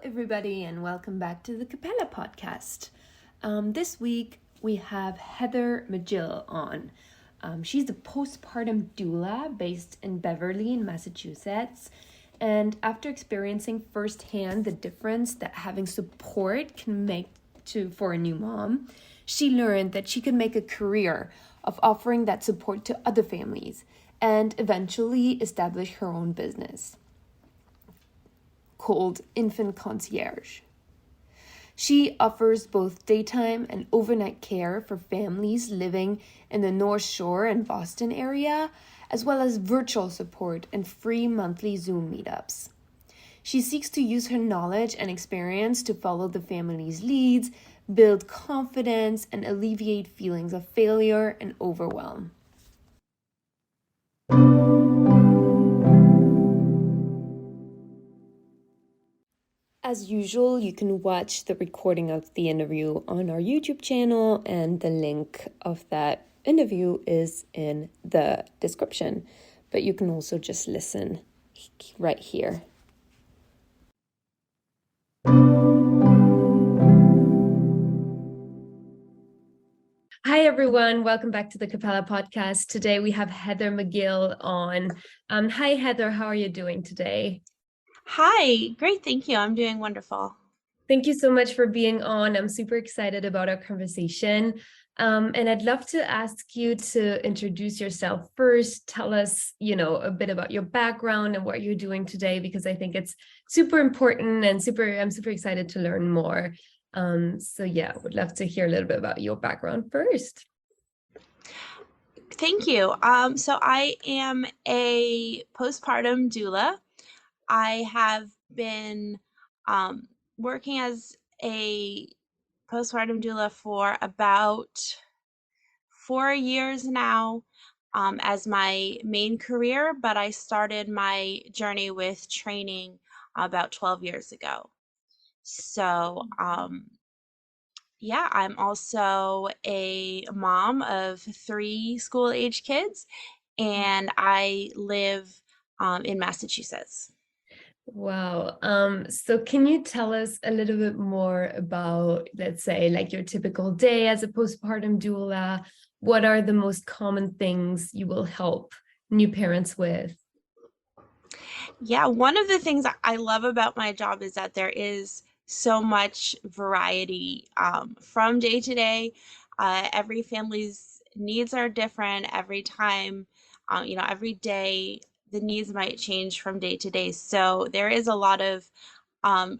everybody, and welcome back to the Capella podcast. This week we have Heather Magill on. She's a postpartum doula based in Beverly, in Massachusetts. And after experiencing firsthand the difference that having support can make for a new mom, she learned that she could make a career of offering that support to other families and eventually establish her own business called Infant Concierge. She offers both daytime and overnight care for families living in the North Shore and Boston area, as well as virtual support and free monthly Zoom meetups. She seeks to use her knowledge and experience to follow the family's leads, build confidence, and alleviate feelings of failure and overwhelm. As usual, you can watch the recording of the interview on our YouTube channel, and the link of that interview is in the description. But you can also just listen right here. Hi, everyone. Welcome back to the Capella podcast. Today we have Heather Magill on. Hi, Heather. How are you doing today? Hi, great, thank you. I'm doing wonderful. Thank you so much for being on. I'm super excited about our conversation. And I'd love to ask you to introduce yourself first. Tell us, a bit about your background and what you're doing today, because I think it's super important and I'm super excited to learn more. I would love to hear a little bit about your background first. Thank you. So I am a postpartum doula. I have been working as a postpartum doula for about 4 years now as my main career, but I started my journey with training about 12 years ago. So I'm also a mom of 3 school-age kids, and I live in Massachusetts. Wow. So can you tell us a little bit more about, let's say, like your typical day as a postpartum doula? What are the most common things you will help new parents with? Yeah, one of the things I love about my job is that there is so much variety from day to day. Every family's needs are different every time, every day the needs might change from day to day. So there is a lot of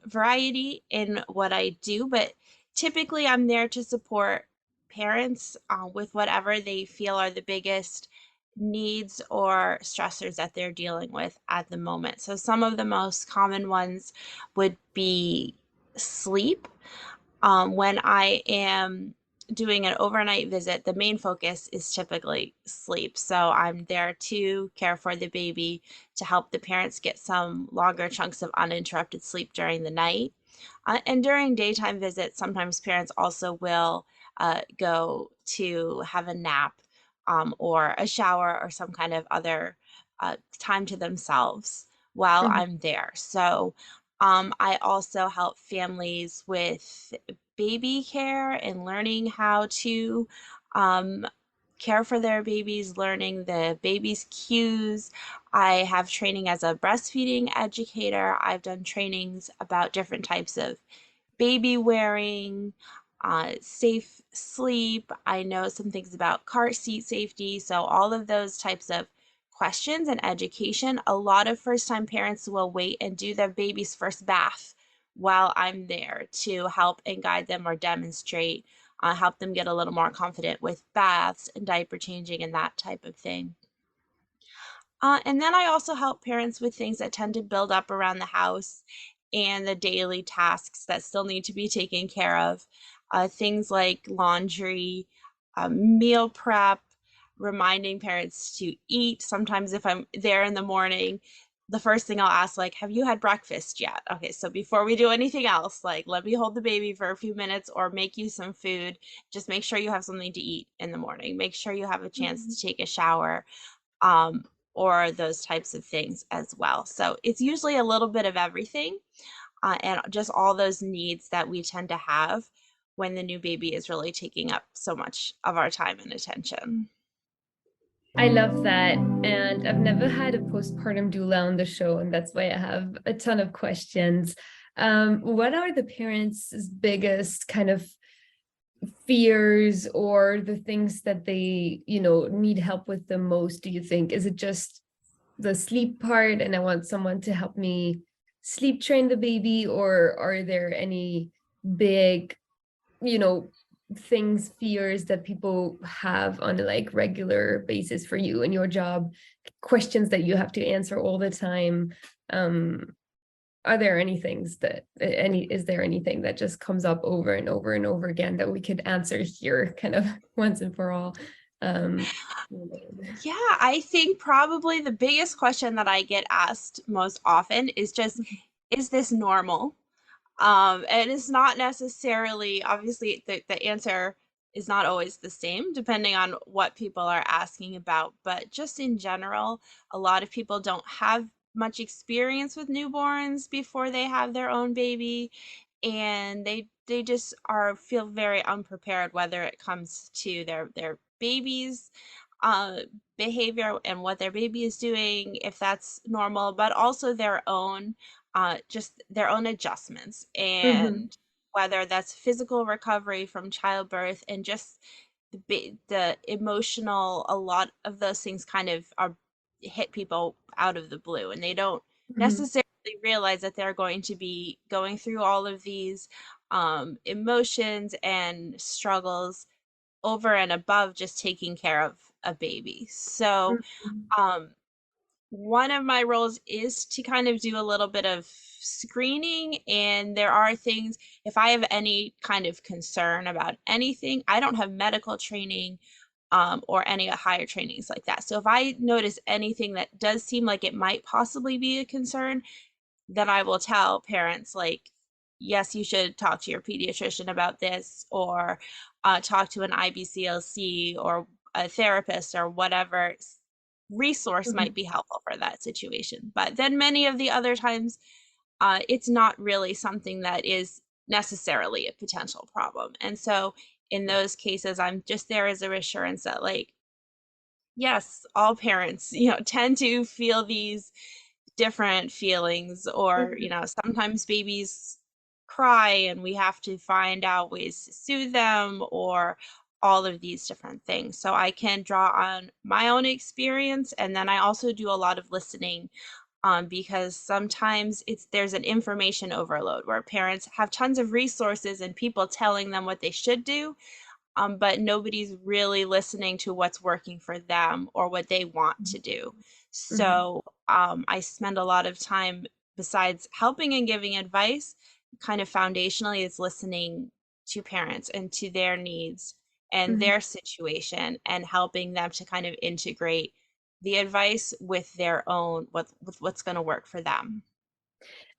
variety in what I do, but typically I'm there to support parents with whatever they feel are the biggest needs or stressors that they're dealing with at the moment. So some of the most common ones would be sleep. When I am doing an overnight visit, the main focus is typically sleep. So I'm there to care for the baby, to help the parents get some longer chunks of uninterrupted sleep during the night. And during daytime visits, sometimes parents also will go to have a nap or a shower or some kind of other time to themselves while I'm there. So I also help families with baby care and learning how to care for their babies, learning the baby's cues. I have training as a breastfeeding educator. I've done trainings about different types of baby wearing, safe sleep. I know some things about car seat safety. So all of those types of questions and education. A lot of first-time parents will wait and do their baby's first bath while I'm there to help and guide them or demonstrate, help them get a little more confident with baths and diaper changing and that type of thing. And then I also help parents with things that tend to build up around the house and the daily tasks that still need to be taken care of. Things like laundry, meal prep, reminding parents to eat. Sometimes if I'm there in the morning, the first thing I'll ask, like, have you had breakfast yet? Okay, so before we do anything else, like, let me hold the baby for a few minutes or make you some food. Just make sure you have something to eat in the morning. Make sure you have a chance to take a shower. Or those types of things as well. So it's usually a little bit of everything. and just all those needs that we tend to have when the new baby is really taking up so much of our time and attention. I love that. And I've never had a postpartum doula on the show, and that's why I have a ton of questions. What are the parents' biggest kind of fears or the things that they, need help with the most, do you think? Is it just the sleep part and I want someone to help me sleep train the baby, or are there any big, you know, things, fears that people have on a like regular basis for you and your job, questions that you have to answer all the time? Are there any things that is there anything that just comes up over and over and over again that we could answer here kind of once and for all? um Yeah, I think probably the biggest question that I get asked most often is just, is this normal? And it's not necessarily, obviously, the answer is not always the same depending on what people are asking about. But just in general, a lot of people don't have much experience with newborns before they have their own baby, and they just are feel very unprepared, whether it comes to their baby's uh, behavior and what their baby is doing, if that's normal, but also their own just their own adjustments, mhm, and whether that's physical recovery from childbirth and just the emotional, a lot of those things kind of are hit people out of the blue, and they don't mhm, necessarily realize that they're going to be going through all of these emotions and struggles over and above just taking care of a baby. So mhm, um, one of my roles is to kind of do a little bit of screening, and there are things, if I have any kind of concern about anything, I don't have medical training or any higher trainings like that. So if I notice anything that does seem like it might possibly be a concern, then I will tell parents, like, yes, you should talk to your pediatrician about this, or talk to an IBCLC or a therapist or whatever resource might mhm, be helpful for that situation. But then many of the other times, it's not really something that is necessarily a potential problem. And so in those cases, I'm just there as a reassurance that, like, yes, all parents, tend to feel these different feelings, or mhm, sometimes babies cry and we have to find out ways to soothe them, or all of these different things. So I can draw on my own experience, and then I also do a lot of listening, because sometimes there's an information overload where parents have tons of resources and people telling them what they should do, but nobody's really listening to what's working for them or what they want to do. mhm, So I spend a lot of time, besides helping and giving advice, kind of foundationally is listening to parents and to their needs and mhm. their situation, and helping them to kind of integrate the advice with their own, with what's going to work for them.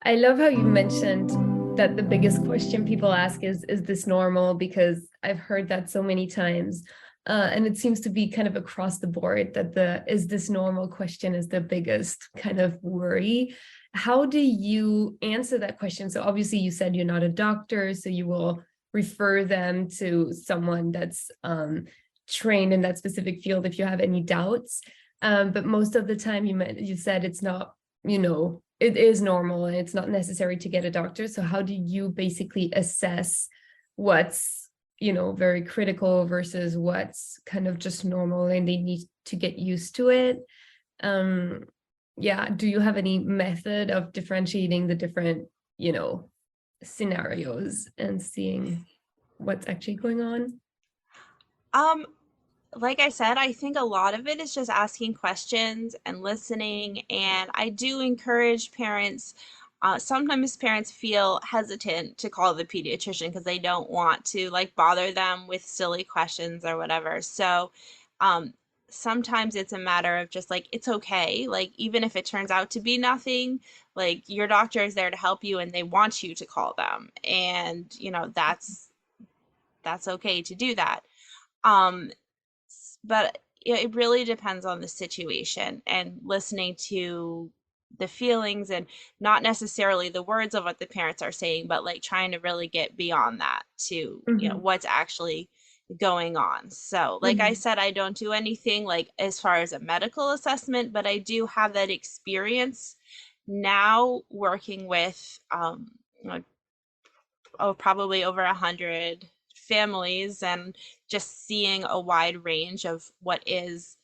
I love how you mentioned that the biggest question people ask is this normal? Because I've heard that so many times. And it seems to be kind of across the board that the is this normal question is the biggest kind of worry. How do you answer that question? So obviously you said you're not a doctor, so you will refer them to someone that's trained in that specific field if you have any doubts. But most of the time you said it's not, it is normal and it's not necessary to get a doctor. So how do you basically assess what's, very critical versus what's kind of just normal and they need to get used to it? Um, yeah, do you have any method of differentiating the different, scenarios and seeing what's actually going on? Um, like I said, I think a lot of it is just asking questions and listening. And I do encourage parents. Sometimes parents feel hesitant to call the pediatrician because they don't want to like bother them with silly questions or whatever. So um, sometimes it's a matter of just like, it's okay. Like, even if it turns out to be nothing, like your doctor is there to help you and they want you to call them. And, that's okay to do that. Um, but it really depends on the situation, and listening to the feelings and not necessarily the words of what the parents are saying, but like trying to really get beyond that to, Mm-hmm. what's actually going on. So, like I Mm-hmm. said, I don't do anything like as far as a medical assessment, but I do have that experience now working with like, probably over 100 families and just seeing a wide range of what is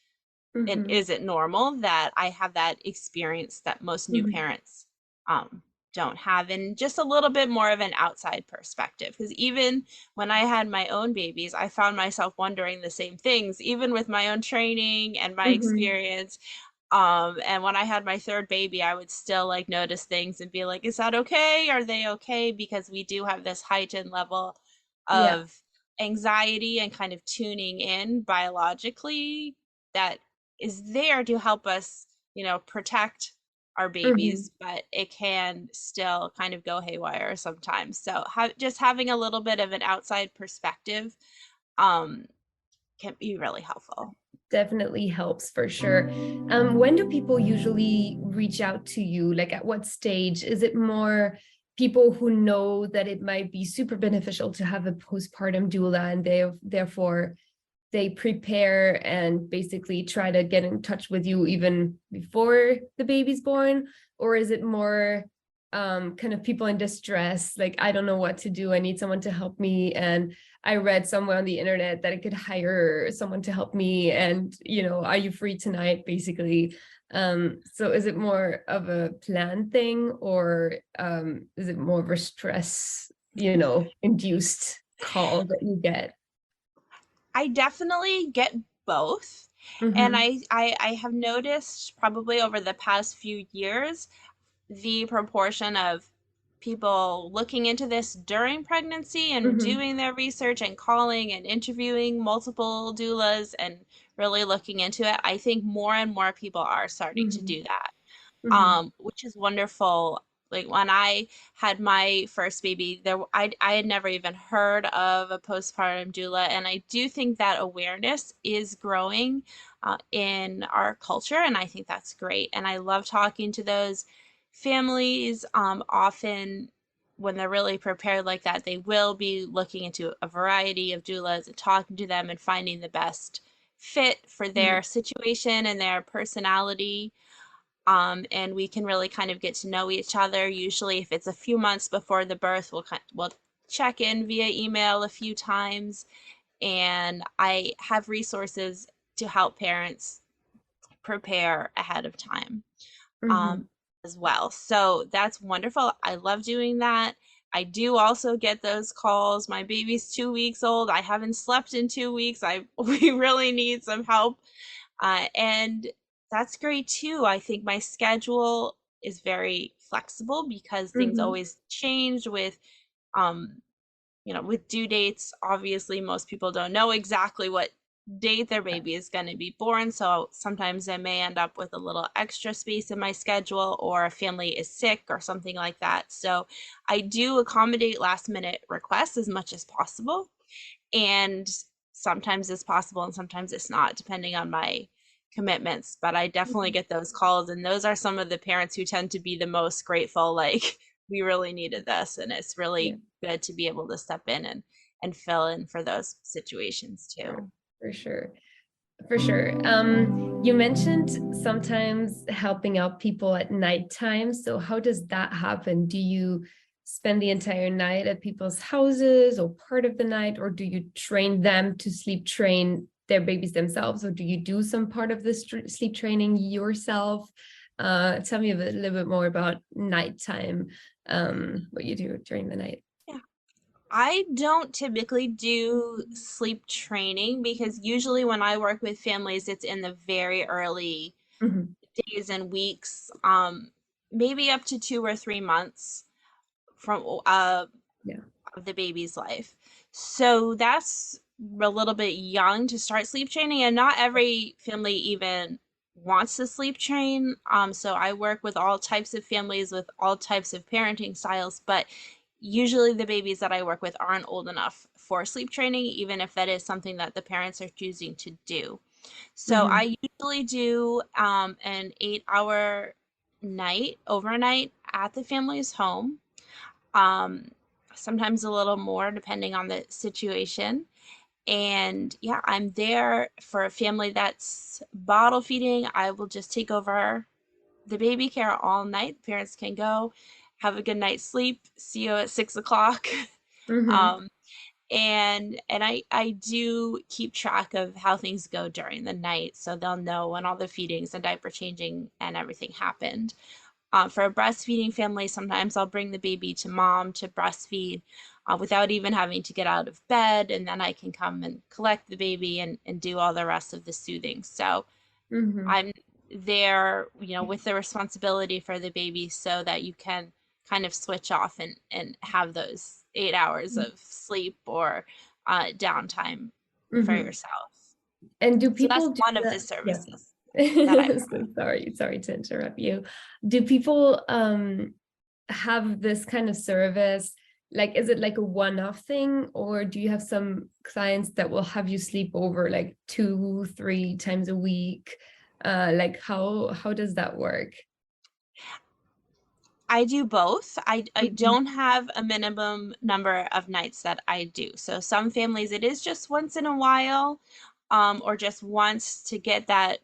and Mm-hmm. is it normal, that I have that experience that most new Mm-hmm. parents um, don't have, and just a little bit more of an outside perspective. Because even when I had my own babies, I found myself wondering the same things, even with my own training and my Mm-hmm. experience. And when I had my third baby, I would still like notice things and be like, is that okay? Are they okay? Because we do have this heightened level Yeah. of anxiety and kind of tuning in biologically that is there to help us, protect our Mm-hmm. babies, but it can still kind of go haywire sometimes. So just having a little bit of an outside perspective um, can be really helpful. Definitely helps for sure. When do people usually reach out to you? Like at what stage? Is it more people who know that it might be super beneficial to have a postpartum doula and therefore they prepare and basically try to get in touch with you even before the baby's born? Or is it more kind of people in distress, like, I don't know what to do, I need someone to help me, and I read somewhere on the internet that I could hire someone to help me, and are you free tonight, basically? So is it more of a planned thing, or is it more of a stress induced call that you get? I definitely get both. And Mm-hmm. I have noticed probably over the past few years the proportion of people looking into this during pregnancy and Mm-hmm. doing their research and calling and interviewing multiple doulas and really looking into it. I think more and more people are starting to Mm-hmm. do that, Mm-hmm. which is wonderful. Like when I had my first baby, I had never even heard of a postpartum doula, and I do think that awareness is growing in our culture, and I think that's great. And I love talking to those families. Often, when they're really prepared like that, they will be looking into a variety of doulas and talking to them and finding the best fit for Mm-hmm. their situation and their personality, and we can really kind of get to know each other. Usually, if it's a few months before the birth, we'll check in via email a few times, and I have resources to help parents prepare ahead of time Mm-hmm. um, as well. So that's wonderful. I love doing that. I do also get those calls. My baby's 2 weeks old. I haven't slept in 2 weeks. We really need some help, and that's great too. I think my schedule is very flexible because things Mm-hmm. always change um, with due dates. Obviously, most people don't know exactly what date their baby is going to be born. So sometimes I may end up with a little extra space in my schedule, or a family is sick or something like that. So I do accommodate last minute requests as much as possible. And sometimes it's possible and sometimes it's not, depending on my commitments. But I definitely get those calls, and those are some of the parents who tend to be the most grateful, like, we really needed this, and it's Yeah, really good to be able to step in and fill in for those situations yeah, too. for sure. For sure. You mentioned sometimes helping out people at nighttime. So how does that happen? Do you spend the entire night at people's houses or part of the night, or do you train them to sleep train their babies themselves, or do you do some part of the sleep training yourself? Tell me a little bit more about nighttime, what you do during the night. Yeah. I don't typically do sleep training because usually when I work with families, it's in the very early Mhm. days and weeks, maybe up to 2 or 3 months from Yeah. of the baby's life. So that's a little bit young to start sleep training, and not every family even wants to sleep train. So I work with all types of families with all types of parenting styles, but usually the babies that I work with aren't old enough for sleep training, even if that is something that the parents are choosing to do. So Hmm. I usually do an 8 hour night, overnight at the family's home. Um, Sometimes a little more depending on the situation. And yeah, I'm there for a family that's bottle feeding. I will just take over the baby care all night. Parents can go have a good night's sleep. See you at 6 o'clock. Mm-hmm. Um, and I do keep track of how things go during the night, so they'll know when all the feedings and diaper changing and everything happened. For a breastfeeding family, sometimes I'll bring the baby to mom to breastfeed without even having to get out of bed, and then I can come and collect the baby and do all the rest of the soothing. So Mm-hmm. I'm there, with the responsibility for the baby so that you can kind of switch off and have those 8 hours of sleep or downtime for Mm-hmm. yourself. And do So that's people do one of the that? Yeah. services that I So provide. sorry to interrupt you. Do people have this kind of service? Like, is it like a one-off thing, or do you have some clients that will have you sleep over like 2, 3 times a week? Like how does that work? I do both. I Mhm. don't have a minimum number of nights that I do. So some families it is just once in a while, or just once to get that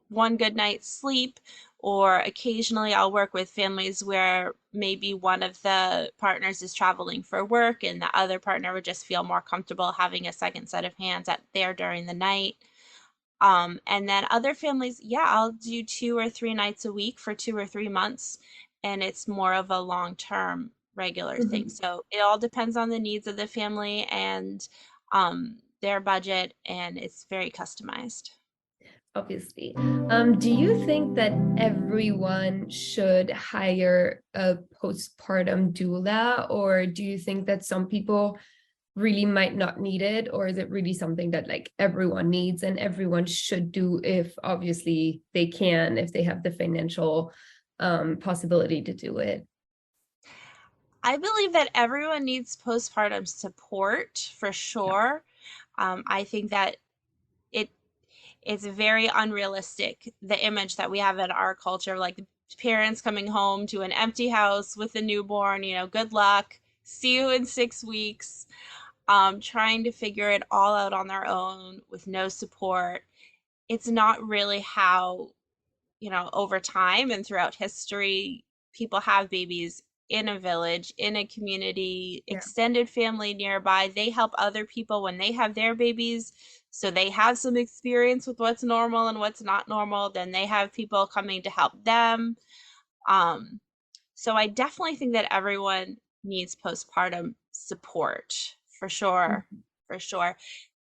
one good night's sleep. Or occasionally I'll work with families where maybe one of the partners is traveling for work and the other partner would just feel more comfortable having a second set of hands at there during the night. And then other families, yeah, I'll do 2 or 3 nights a week for 2 or 3 months, and it's more of a long-term regular thing. Mhm. So it all depends on the needs of the family and their budget, and it's very customized. Obviously. Do you think that everyone should hire a postpartum doula, or do you think that some people really might not need it, or is it really something that like everyone needs and everyone should do if obviously they can, if they have the financial possibility to do it? I believe that everyone needs postpartum support for Yeah. sure. I think that it it's very unrealistic, the image that we have in our culture, like the parents coming home to an empty house with a newborn, good luck, see you in 6 weeks, trying to figure it all out on their own with no support. It's not really how, over time and throughout history, people have babies in a village, in a community, Yeah. extended family nearby. They help other people when they have their babies. So they have some experience with what's normal and what's not normal. Then they have people coming to help them. Um, so I definitely think that everyone needs postpartum support for sure. For sure.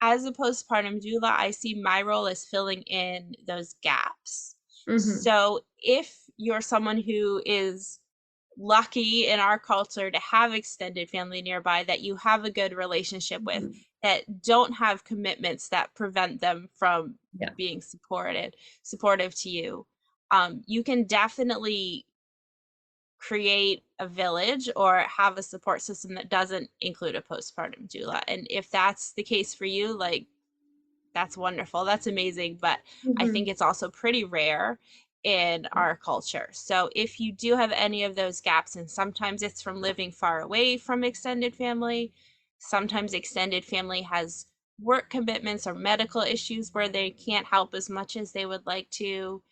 As a postpartum doula, I see my role as filling in those gaps. Mm-hmm. So if you're someone who is lucky in our culture to have extended family nearby that you have a good relationship with, Mm-hmm. that don't have commitments that prevent them from Yeah. being supportive to you, you can definitely create a village or have a support system that doesn't include a postpartum doula. And if that's the case for you, like that's wonderful. That's amazing. But I Mm-hmm. think it's also pretty rare in Yeah. our culture. So if you do have any of those gaps, and sometimes it's from living far away from extended family, sometimes extended family has work commitments or medical issues where they can't help as much as they would like to.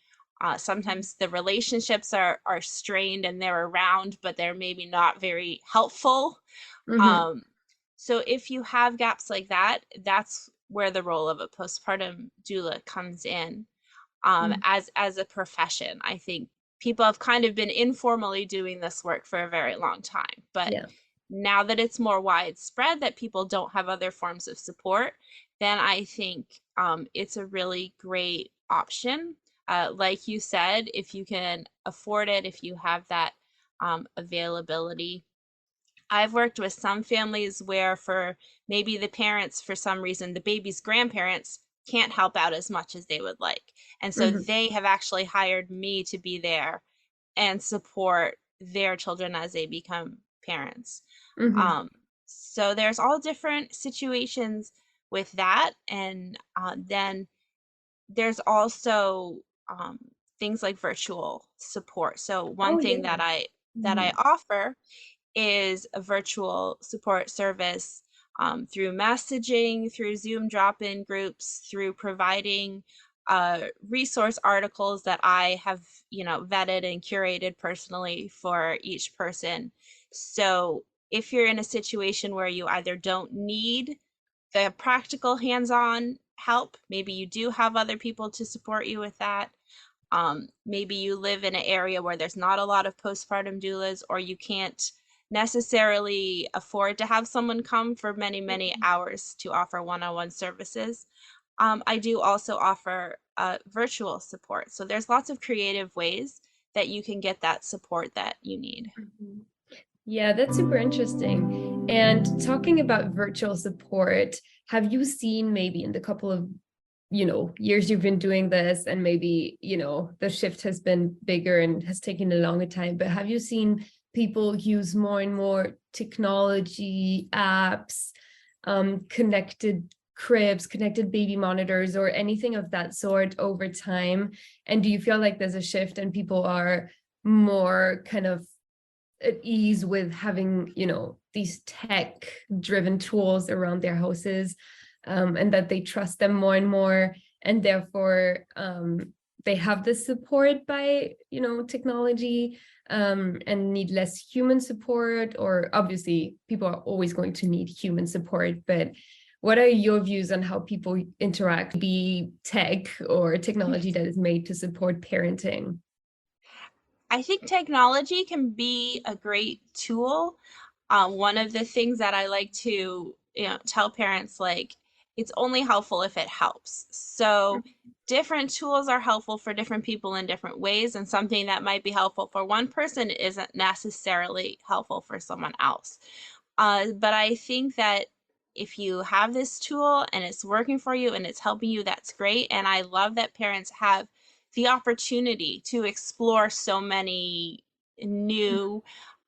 Sometimes the relationships are strained and they're around, but they're maybe not very helpful. Mm-hmm. Um, so if you have gaps like that, that's where the role of a postpartum doula comes in. Mm-hmm. As a profession, I think people have kind of been informally doing this work for a very long time, but Yeah. now that it's more widespread that people don't have other forms of support, then I think it's a really great option. Like you said, if you can afford it, if you have that availability. I've worked with some families where for maybe the parents, for some reason, the baby's grandparents can't help out as much as they would like. And so Mm-hmm. they have actually hired me to be there and support their children as they become parents. Mm-hmm. Um, so there's all different situations with that. And then there's also things like virtual support. So one Oh thing yeah. that I Mhm. offer is a virtual support service, through messaging, through Zoom drop-in groups, through providing resource articles that I have, vetted and curated personally for each person. So if you're in a situation where you either don't need the practical hands-on help, maybe you do have other people to support you with that. Maybe you live in an area where there's not a lot of postpartum doulas, or you can't necessarily afford to have someone come for many, many hours to offer one-on-one services. I do also offer virtual support. So there's lots of creative ways that you can get that support that you need. Mhm. Yeah, that's super interesting. And talking about virtual support, have you seen maybe in the couple of, years you've been doing this, and maybe, the shift has been bigger and has taken a longer time, but have you seen people use more and more technology, apps, connected cribs, connected baby monitors, or anything of that sort over time? And do you feel like there's a shift and people are more kind of at ease with having, these tech driven tools around their houses, and that they trust them more and more, and therefore they have the support by, technology, and need less human support? Or obviously people are always going to need human support, but what are your views on how people interact, be tech or technology that is made to support parenting? I think technology can be a great tool. One of the things that I like to, tell parents, like, it's only helpful if it helps. So different tools are helpful for different people in different ways, and something that might be helpful for one person isn't necessarily helpful for someone else. But I think that if you have this tool and it's working for you and it's helping you, that's great. And I love that parents have the opportunity to explore so many new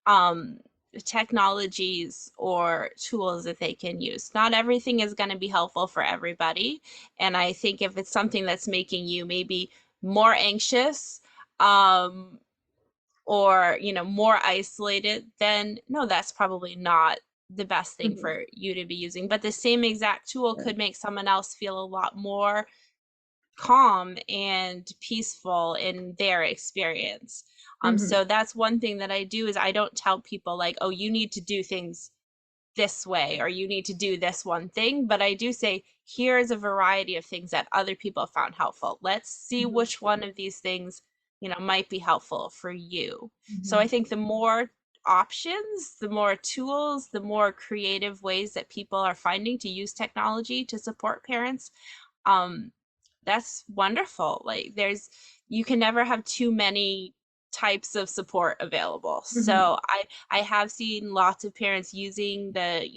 um, technologies or tools that they can use. Not everything is going to be helpful for everybody. And I think if it's something that's making you maybe more anxious, um, or more isolated, then no, that's probably not the best thing Mhm. for you to be using. But the same exact tool could make someone else feel a lot more calm and peaceful in their experience. Mhm. So that's one thing that I do, is I don't tell people like, oh, you need to do things this way or you need to do this one thing, but I do say, here's a variety of things that other people found helpful. Let's see Mhm. which one of these things, might be helpful for you. So I Mhm. think the more options, the more tools, the more creative ways that people are finding to use technology to support parents, um, that's wonderful. Like, you can never have too many types of support available. Mhm. So I have seen lots of parents using the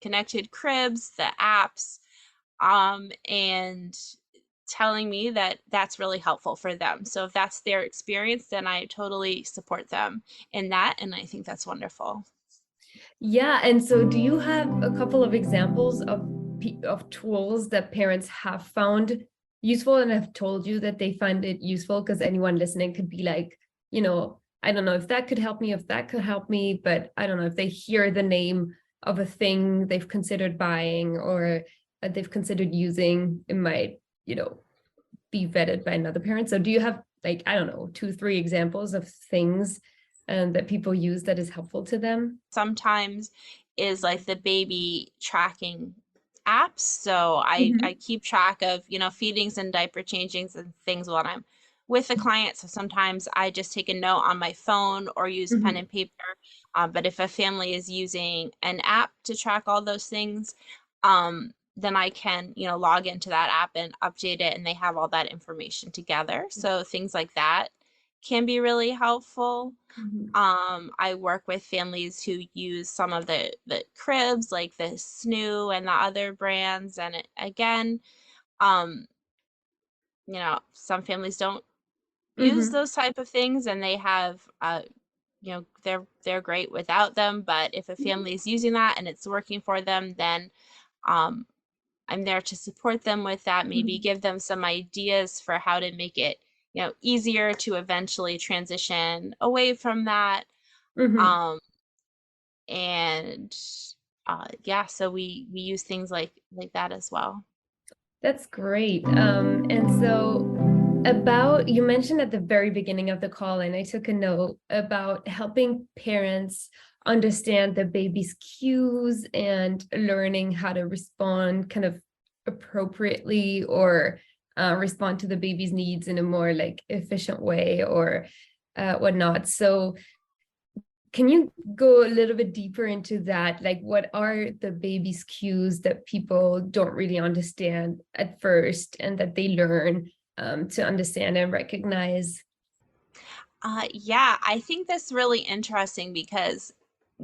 connected cribs, the apps, and telling me that that's really helpful for them. So if that's their experience, then I totally support them in that, and I think that's wonderful. Yeah, and so do you have a couple of examples of tools that parents have found useful and have told you that they find it useful? Because anyone listening could be like, I don't know if that could help me, if that could help me, but I don't know if they hear the name of a thing they've considered buying or they've considered using, it might, be vetted by another parent. So do you have, like, I don't know, two, three examples of things that people use that is helpful to them? Sometimes is like the baby tracking apps. So I Mhm. keep track of, feedings and diaper changings and things while I'm with the client. So sometimes I just take a note on my phone or use pen Mhm. and paper. But if a family is using an app to track all those things, then I can, log into that app and update it, and they have all that information together. So things like that can be really helpful. Mhm. I work with families who use some of the cribs, like the Snoo and the other brands, and again, um, some families don't use Mhm. those type of things, and they have, they're great without them. But if a family is using that and it's working for them, then um, I'm there to support them with that. Maybe Mhm. give them some ideas for how to make it easier to eventually transition away from that. Mm-hmm. Um, and yeah, so we use things like that as well. That's great. And so about you mentioned at the very beginning of the call, and I took a note about helping parents understand the baby's cues and learning how to respond kind of appropriately or respond to the baby's needs in a more like efficient way or whatnot. So can you go a little bit deeper into that? Like, what are the baby's cues that people don't really understand at first and that they learn to understand and recognize? Yeah, I think that's really interesting because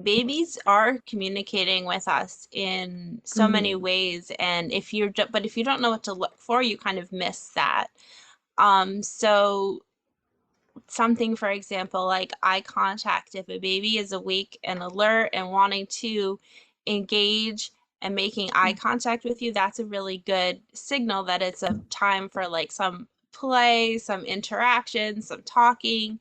babies are communicating with us in so many Mhm. ways, and but if you don't know what to look for, you kind of miss that. So something, for example, like eye contact. If a baby is awake and alert and wanting to engage and making eye contact with you, that's a really good signal that it's a time for like some play, some interaction, some talking.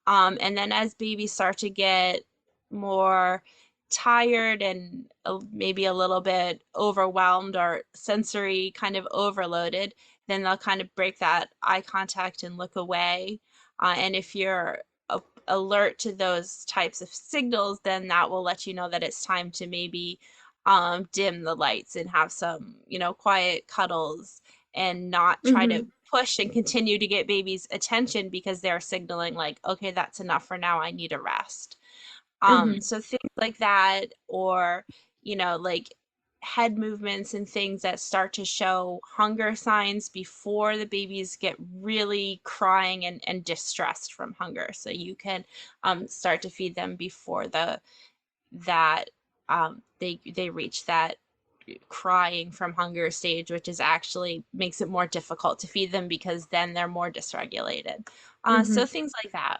And then as babies start to get more tired and maybe a little bit overwhelmed or sensory kind of overloaded, then they'll kind of break that eye contact and look away. And if you're alert to those types of signals, then that will let you know that it's time to maybe dim the lights and have some, quiet cuddles and not try to Mhm. push and continue to get baby's attention because they're signaling like, okay, that's enough for now. I need a rest. Mhm. So things like that, or, like head movements and things that start to show hunger signs before the babies get really crying and distressed from hunger. So you can start to feed them before that they reach that crying from hunger stage, which is actually makes it more difficult to feed them because then they're more dysregulated. So Mhm. things like that.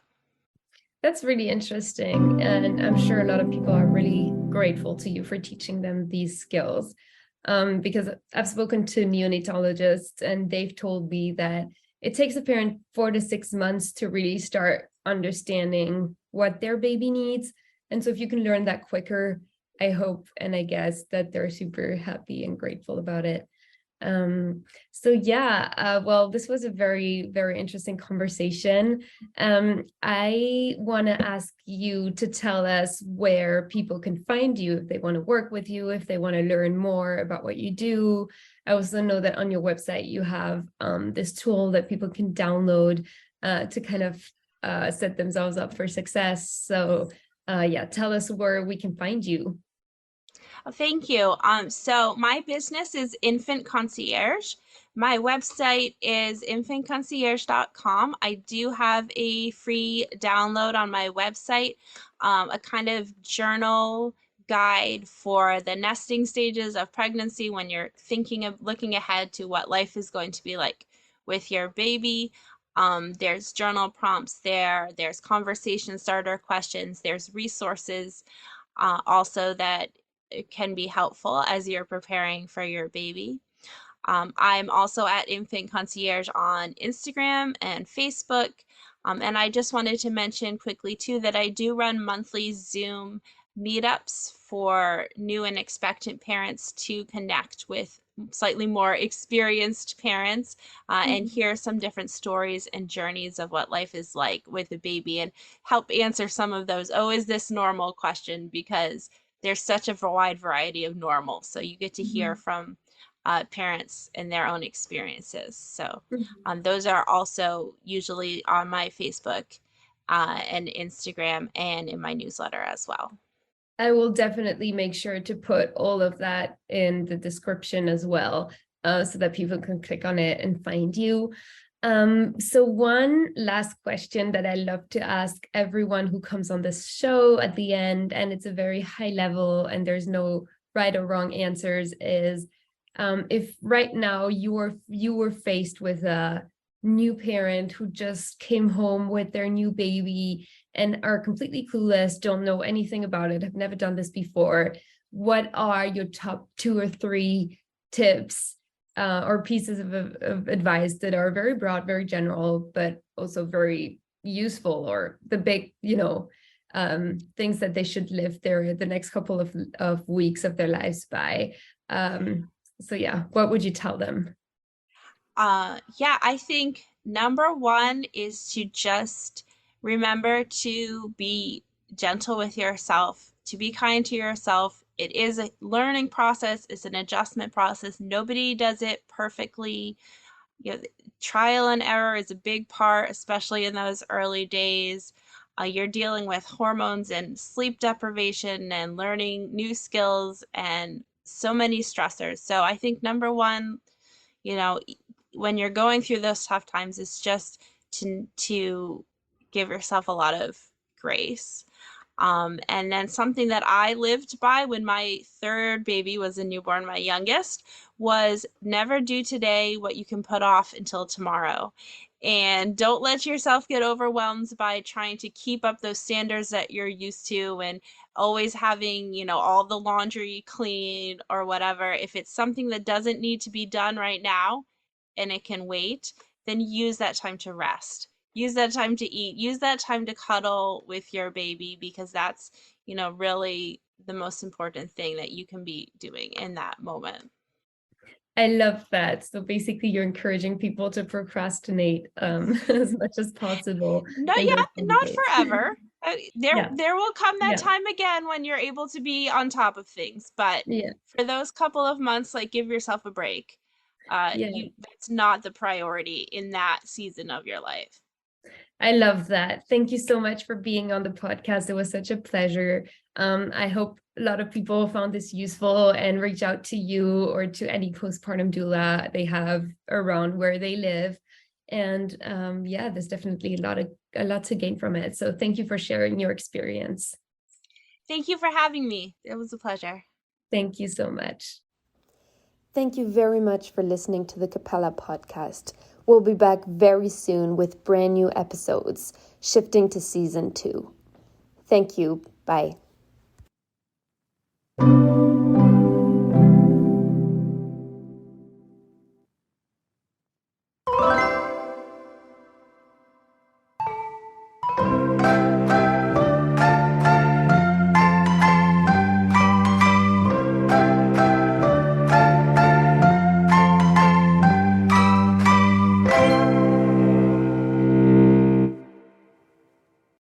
That's really interesting. And I'm sure a lot of people are really grateful to you for teaching them these skills. Because I've spoken to neonatologists and they've told me that it takes a parent 4 to 6 months to really start understanding what their baby needs. And so if you can learn that quicker, I hope and I guess that they're super happy and grateful about it. Um, so yeah, well, this was a very, very interesting conversation. I want to ask you to tell us where people can find you if they want to work with you, if they want to learn more about what you do. I also know that on your website you have this tool that people can download to kind of set themselves up for success. So yeah, tell us where we can find you. Thank you. So my business is Infant Concierge. My website is infantconcierge.com. I do have a free download on my website, a kind of journal guide for the nesting stages of pregnancy when you're thinking of looking ahead to what life is going to be like with your baby. There's journal prompts there, there's conversation starter questions, there's resources also that it can be helpful as you're preparing for your baby. I'm also at Infant Concierge on Instagram and Facebook. And I just wanted to mention quickly too that I do run monthly Zoom meetups for new and expectant parents to connect with slightly more experienced parents and Mhm. hear some different stories and journeys of what life is like with a baby and help answer some of those, oh, is this normal question? Because there's such a wide variety of normal. So you get to hear Mhm. from parents and their own experiences. So Mhm. those are also usually on my Facebook and Instagram and in my newsletter as well. I will definitely make sure to put all of that in the description as well, so that people can click on it and find you. So one last question that I love to ask everyone who comes on this show at the end, and it's a very high level and there's no right or wrong answers, is if right now you were faced with a new parent who just came home with their new baby and are completely clueless, don't know anything about it, have never done this before, what are your top 2 or 3 tips or pieces of advice that are very broad, very general, but also very useful, or the big, things that they should live the next couple of weeks of their lives by. So yeah, what would you tell them? Yeah, I think number one is to just remember to be gentle with yourself, to be kind to yourself. It is a learning process, it's an adjustment process. Nobody does it perfectly. You know, trial and error is a big part, especially in those early days. You're dealing with hormones and sleep deprivation and learning new skills and so many stressors. So I think number one, you know, when you're going through those tough times, it's just to give yourself a lot of grace. And then something that I lived by when my third baby was a newborn, my youngest, was never do today what you can put off until tomorrow. And don't let yourself get overwhelmed by trying to keep up those standards that you're used to and always having, all the laundry clean or whatever. If it's something that doesn't need to be done right now and it can wait, then use that time to rest. Use that time to eat. Use that time to cuddle with your baby, because that's, really the most important thing that you can be doing in that moment. I love that. So basically, you're encouraging people to procrastinate as much as possible No, in yeah, those early not days. forever. There, Yeah, there will come that yeah, time again when you're able to be on top of things. But yeah, for those couple of months, like, give yourself a break. yeah. That's not the priority in that season of your life. I love that. Thank you so much for being on the podcast. It was such a pleasure. I hope a lot of people found this useful and reach out to you or to any postpartum doula they have around where they live. And yeah, there's definitely a lot to gain from it. So thank you for sharing your experience. Thank you for having me. It was a pleasure. Thank you so much. Thank you very much for listening to the Capella podcast. We'll be back very soon with brand new episodes, shifting to season 2. Thank you. Bye.